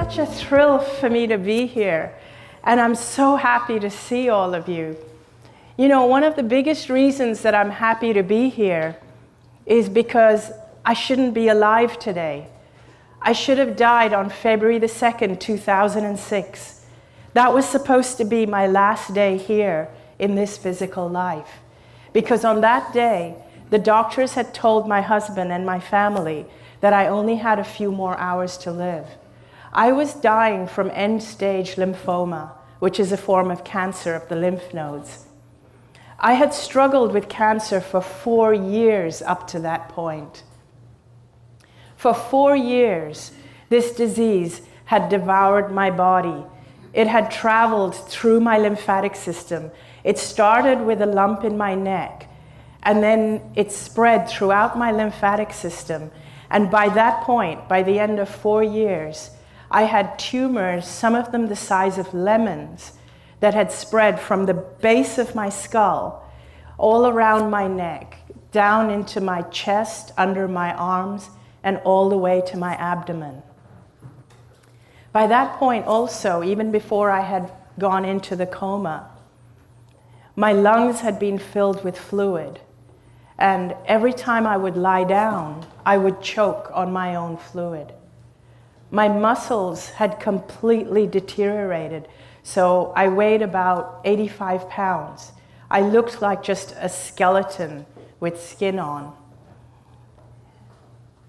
such a thrill for me to be here, and I'm so happy to see all of you. You know, one of the biggest reasons that I'm happy to be here is because I shouldn't be alive today. I should have died on February the 2nd, 2006. That was supposed to be my last day here in this physical life. Because on that day, the doctors had told my husband and my family that I only had a few more hours to live. I was dying from end-stage lymphoma, which is a form of cancer of the lymph nodes. I had struggled with cancer for 4 years up to that point. For 4 years, this disease had devoured my body. It had traveled through my lymphatic system. It started with a lump in my neck, and then it spread throughout my lymphatic system. And by that point, by the end of 4 years, I had tumors, some of them the size of lemons, that had spread from the base of my skull, all around my neck, down into my chest, under my arms, and all the way to my abdomen. By that point also, even before I had gone into the coma, my lungs had been filled with fluid. And every time I would lie down, I would choke on my own fluid. My muscles had completely deteriorated, so I weighed about 85 pounds. I looked like just a skeleton with skin on.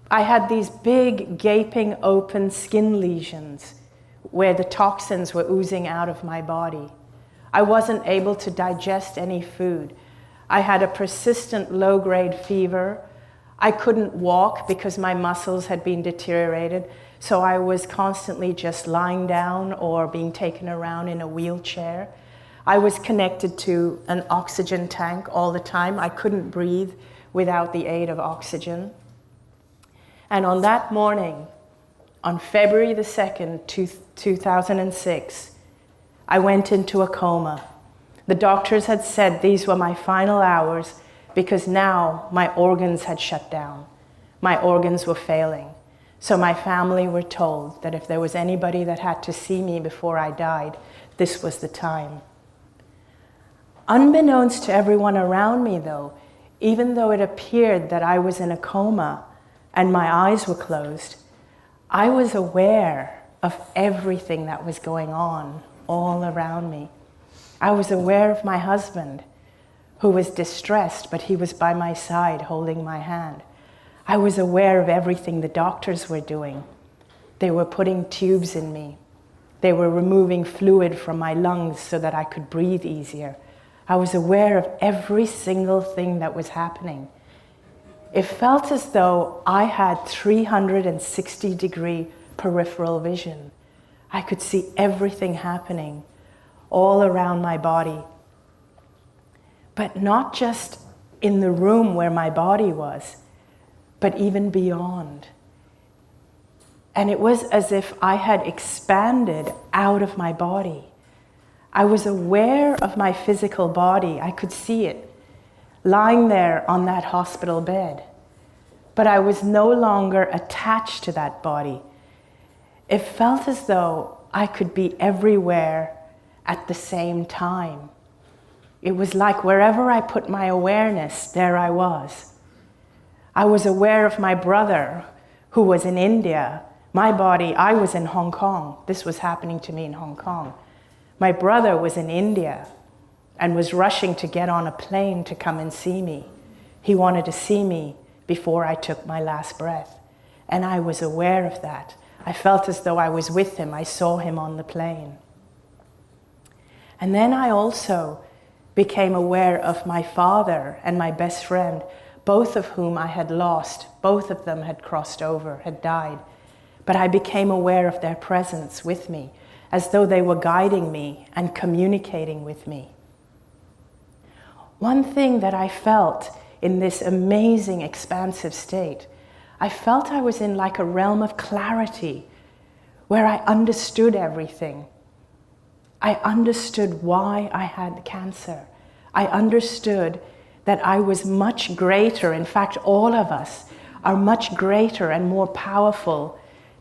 I had these big, gaping, open skin lesions where the toxins were oozing out of my body. I wasn't able to digest any food. I had a persistent low-grade fever. I couldn't walk because my muscles had been deteriorated, so I was constantly just lying down or being taken around in a wheelchair. I was connected to an oxygen tank all the time. I couldn't breathe without the aid of oxygen. And on that morning, on February the 2nd, 2006, I went into a coma. The doctors had said these were my final hours because now my organs had shut down. My organs were failing. So my family were told that if there was anybody that had to see me before I died, this was the time. Unbeknownst to everyone around me though, even though it appeared that I was in a coma and my eyes were closed, I was aware of everything that was going on all around me. I was aware of my husband, who was distressed, but he was by my side holding my hand. I was aware of everything the doctors were doing. They were putting tubes in me. They were removing fluid from my lungs so that I could breathe easier. I was aware of every single thing that was happening. It felt as though I had 360-degree peripheral vision. I could see everything happening all around my body. But not just in the room where my body was, but even beyond. And it was as if I had expanded out of my body. I was aware of my physical body. I could see it lying there on that hospital bed. But I was no longer attached to that body. It felt as though I could be everywhere at the same time. It was like wherever I put my awareness, there I was. I was aware of my brother who was in India. My body, I was in Hong Kong. This was happening to me in Hong Kong. My brother was in India and was rushing to get on a plane to come and see me. He wanted to see me before I took my last breath. And I was aware of that. I felt as though I was with him. I saw him on the plane. And then I also became aware of my father and my best friend, both of whom I had lost. Both of them had crossed over, had died. But I became aware of their presence with me, as though they were guiding me and communicating with me. One thing that I felt in this amazing, expansive state, I felt I was in like a realm of clarity, where I understood everything. I understood why I had cancer. I understood that I was much greater. In fact, all of us are much greater and more powerful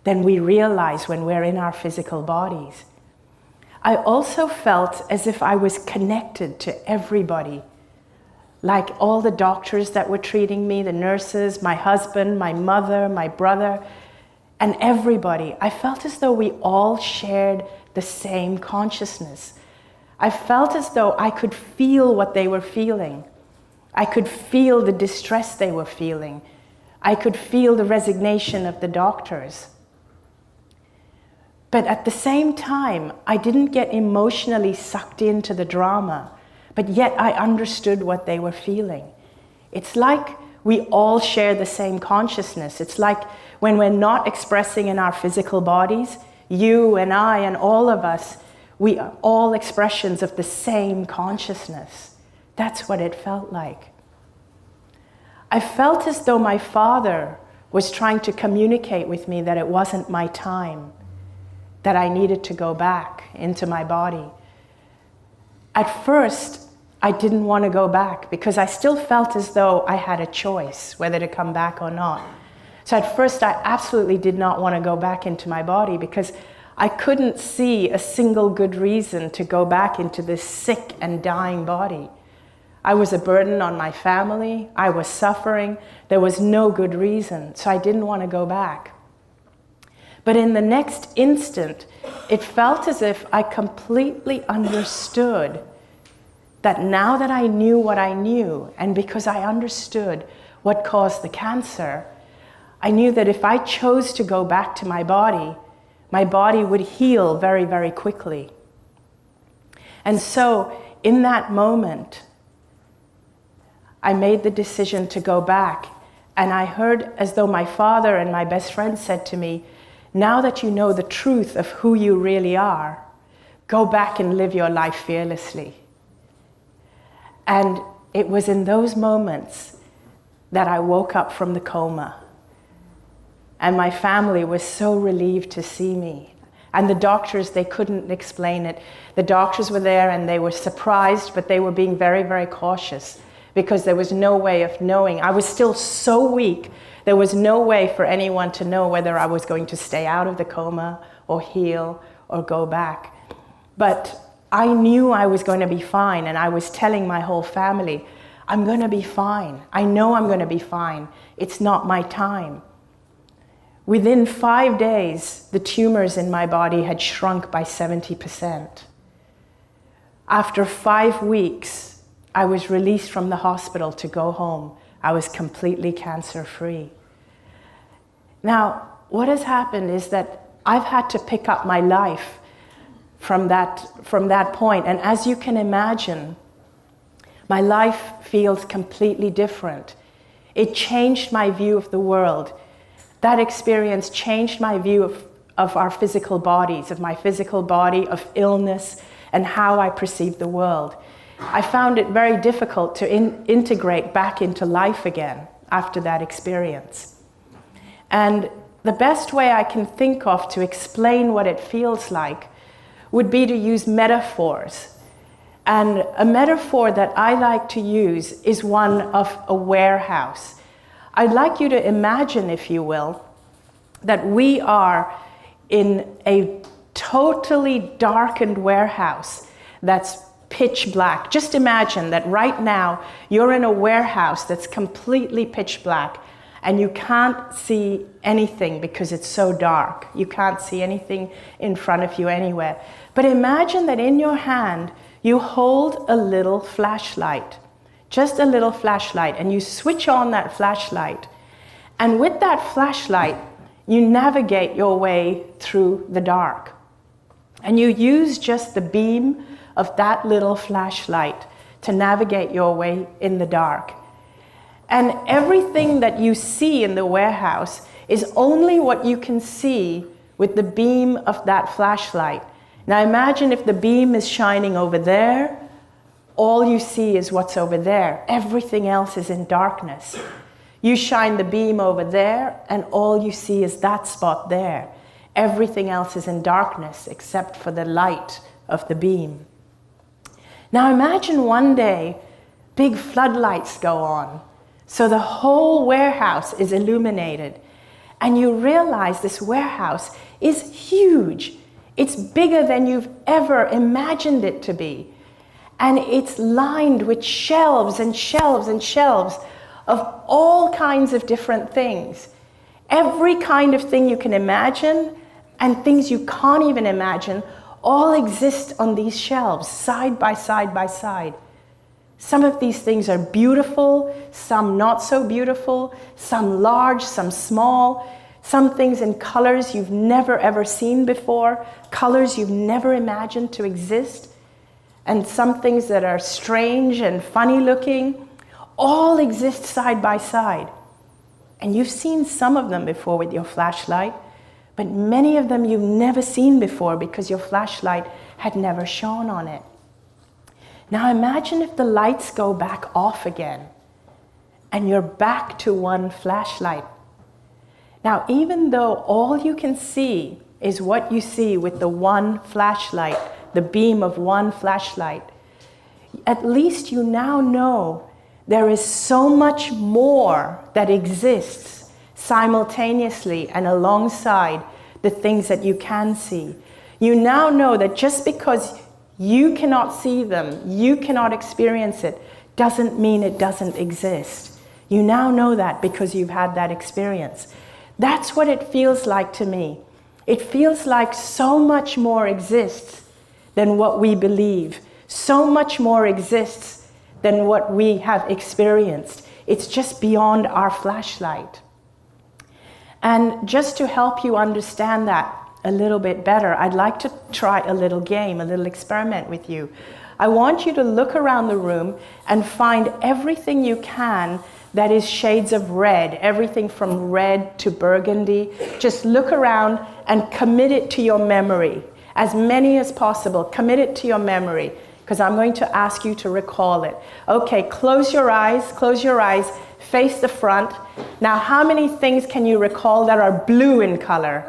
than we realize when we're in our physical bodies. I also felt as if I was connected to everybody, like all the doctors that were treating me, the nurses, my husband, my mother, my brother, and everybody. I felt as though we all shared the same consciousness. I felt as though I could feel what they were feeling. I could feel the distress they were feeling. I could feel the resignation of the doctors. But at the same time, I didn't get emotionally sucked into the drama, but yet I understood what they were feeling. It's like we all share the same consciousness. It's like when we're not expressing in our physical bodies, you and I and all of us, we are all expressions of the same consciousness. That's what it felt like. I felt as though my father was trying to communicate with me that it wasn't my time, that I needed to go back into my body. At first, I didn't want to go back because I still felt as though I had a choice whether to come back or not. So at first, I absolutely did not want to go back into my body because I couldn't see a single good reason to go back into this sick and dying body. I was a burden on my family. I was suffering. There was no good reason, so I didn't want to go back. But in the next instant, it felt as if I completely understood that now that I knew what I knew, and because I understood what caused the cancer, I knew that if I chose to go back to my body would heal very, very quickly. And so in that moment, I made the decision to go back, and I heard as though my father and my best friend said to me, now that you know the truth of who you really are, go back and live your life fearlessly. And it was in those moments that I woke up from the coma. And my family was so relieved to see me. And the doctors, they couldn't explain it. The doctors were there and they were surprised, but they were being very, very cautious because there was no way of knowing. I was still so weak. There was no way for anyone to know whether I was going to stay out of the coma or heal or go back. But I knew I was going to be fine, and I was telling my whole family, I'm going to be fine. I know I'm going to be fine. It's not my time. Within 5 days, the tumors in my body had shrunk by 70%. After 5 weeks, I was released from the hospital to go home. I was completely cancer-free. Now, what has happened is that I've had to pick up my life from that point. And as you can imagine, my life feels completely different. It changed my view of the world. That experience changed my view of our physical bodies, of my physical body, of illness, and how I perceive the world. I found it very difficult to integrate back into life again after that experience. And the best way I can think of to explain what it feels like would be to use metaphors. And a metaphor that I like to use is one of a warehouse. I'd like you to imagine, if you will, that we are in a totally darkened warehouse that's pitch black. Just imagine that right now you're in a warehouse that's completely pitch black and you can't see anything because it's so dark. You can't see anything in front of you anywhere. But imagine that in your hand you hold a little flashlight, just a little flashlight, and you switch on that flashlight. And with that flashlight, you navigate your way through the dark. And you use just the beam of that little flashlight to navigate your way in the dark. And everything that you see in the warehouse is only what you can see with the beam of that flashlight. Now imagine if the beam is shining over there, all you see is what's over there. Everything else is in darkness. You shine the beam over there, and all you see is that spot there. Everything else is in darkness except for the light of the beam. Now imagine one day, big floodlights go on. So the whole warehouse is illuminated. And you realize this warehouse is huge. It's bigger than you've ever imagined it to be. And it's lined with shelves and shelves and shelves of all kinds of different things. Every kind of thing you can imagine and things you can't even imagine all exist on these shelves, side by side by side. Some of these things are beautiful, some not so beautiful, some large, some small, some things in colors you've never ever seen before, colors you've never imagined to exist, and some things that are strange and funny looking, all exist side by side. And you've seen some of them before with your flashlight, but many of them you've never seen before because your flashlight had never shone on it. Now imagine if the lights go back off again and you're back to one flashlight. Now, even though all you can see is what you see with the one flashlight, the beam of one flashlight, at least you now know there is so much more that exists simultaneously and alongside the things that you can see. You now know that just because you cannot see them, you cannot experience it, doesn't mean it doesn't exist. You now know that because you've had that experience. That's what it feels like to me. It feels like so much more exists than what we believe. So much more exists than what we have experienced. It's just beyond our flashlight. And just to help you understand that a little bit better, I'd like to try a little game, a little experiment with you. I want you to look around the room and find everything you can that is shades of red, everything from red to burgundy. Just look around and commit it to your memory. As many as possible, commit it to your memory, because I'm going to ask you to recall it. Okay, close your eyes, face the front. Now, how many things can you recall that are blue in color?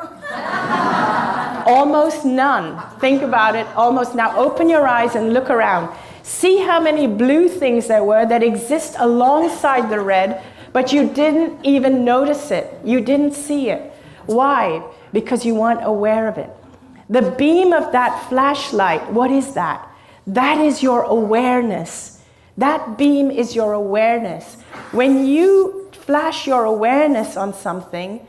Almost none. Think about it, almost. Now open your eyes and look around. See how many blue things there were that exist alongside the red, but you didn't even notice it. You didn't see it. Why? Because you weren't aware of it. The beam of that flashlight, what is that? That is your awareness. That beam is your awareness. When you flash your awareness on something,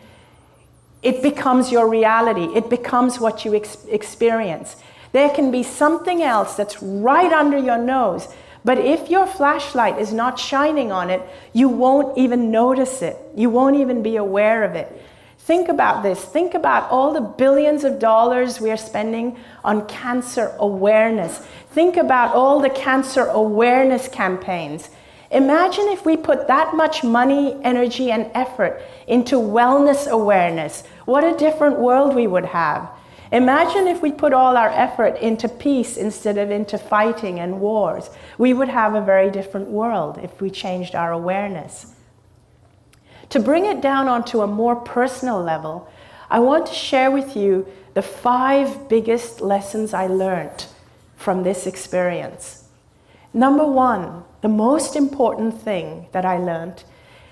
it becomes your reality. It becomes what you experience. There can be something else that's right under your nose, but if your flashlight is not shining on it, you won't even notice it. You won't even be aware of it. Think about this. Think about all the billions of dollars we are spending on cancer awareness. Think about all the cancer awareness campaigns. Imagine if we put that much money, energy, and effort into wellness awareness. What a different world we would have. Imagine if we put all our effort into peace instead of into fighting and wars. We would have a very different world if we changed our awareness. To bring it down onto a more personal level, I want to share with you the 5 biggest lessons I learned from this experience. Number 1, the most important thing that I learned,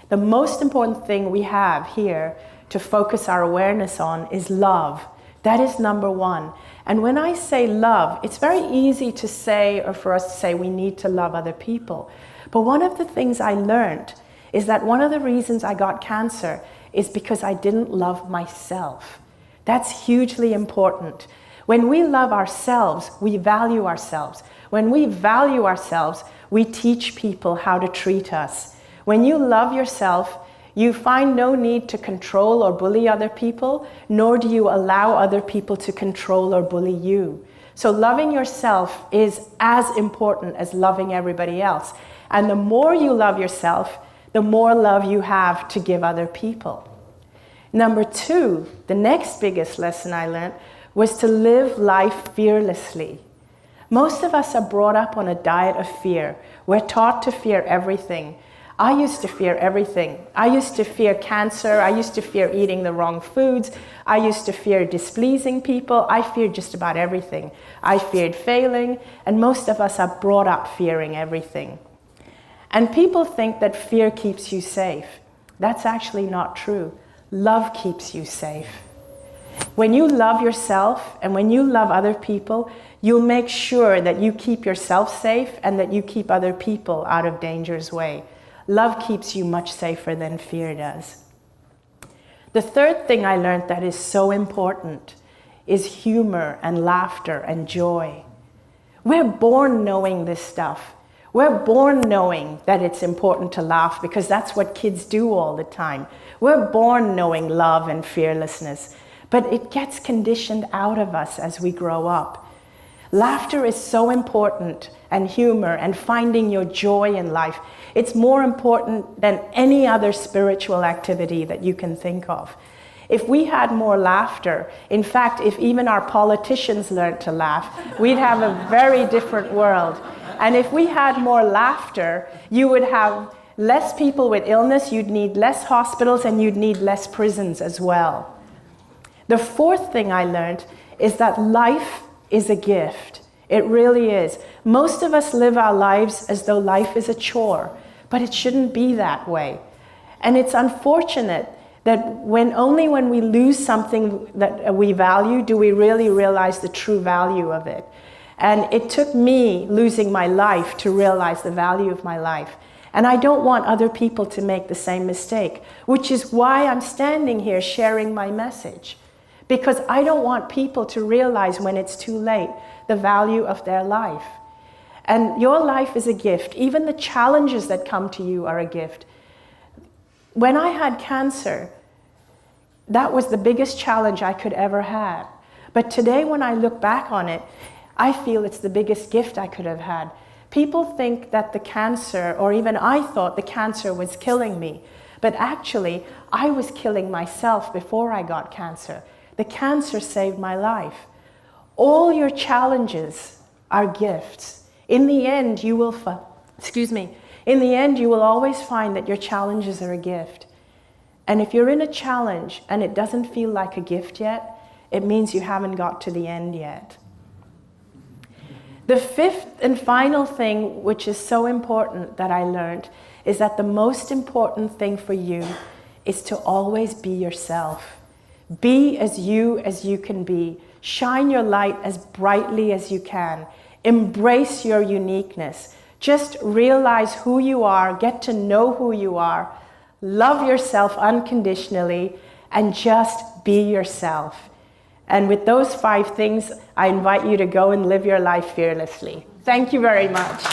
the most important thing we have here to focus our awareness on is love. That is number 1. And when I say love, it's very easy to say, or for us to say, we need to love other people. But one of the things I learned is that one of the reasons I got cancer is because I didn't love myself. That's hugely important. When we love ourselves, we value ourselves. When we value ourselves, we teach people how to treat us. When you love yourself, you find no need to control or bully other people, nor do you allow other people to control or bully you. So loving yourself is as important as loving everybody else. And the more you love yourself, the more love you have to give other people. Number 2, the next biggest lesson I learned was to live life fearlessly. Most of us are brought up on a diet of fear. We're taught to fear everything. I used to fear everything. I used to fear cancer. I used to fear eating the wrong foods. I used to fear displeasing people. I feared just about everything. I feared failing, and most of us are brought up fearing everything. And people think that fear keeps you safe. That's actually not true. love keeps you safe. When you love yourself and when you love other people, you'll make sure that you keep yourself safe and that you keep other people out of danger's way. Love keeps you much safer than fear does. The third thing I learned that is so important is humor and laughter and joy. We're born knowing this stuff. We're born knowing that it's important to laugh because that's what kids do all the time. We're born knowing love and fearlessness, but it gets conditioned out of us as we grow up. Laughter is so important, and humor and finding your joy in life. It's more important than any other spiritual activity that you can think of. If we had more laughter, in fact, if even our politicians learned to laugh, we'd have a very different world. And if we had more laughter, you would have less people with illness, you'd need less hospitals, and you'd need less prisons as well. The fourth thing I learned is that life is a gift. It really is. Most of us live our lives as though life is a chore, but it shouldn't be that way. And it's unfortunate that only when we lose something that we value do we really realize the true value of it. And it took me losing my life to realize the value of my life. And I don't want other people to make the same mistake, which is why I'm standing here sharing my message. Because I don't want people to realize when it's too late the value of their life. And your life is a gift. Even the challenges that come to you are a gift. When I had cancer, that was the biggest challenge I could ever have. But today when I look back on it, I feel it's the biggest gift I could have had. People think that the cancer, or even I thought the cancer was killing me. But actually, I was killing myself before I got cancer. The cancer saved my life. All your challenges are gifts. In the end, you will in the end, you will always find that your challenges are a gift. And if you're in a challenge and it doesn't feel like a gift yet, it means you haven't got to the end yet. The fifth and final thing, which is so important that I learned, is that the most important thing for you is to always be yourself. Be as you can be. Shine your light as brightly as you can. Embrace your uniqueness. Just realize who you are, get to know who you are, love yourself unconditionally, and just be yourself. And with those 5 things, I invite you to go and live your life fearlessly. Thank you very much.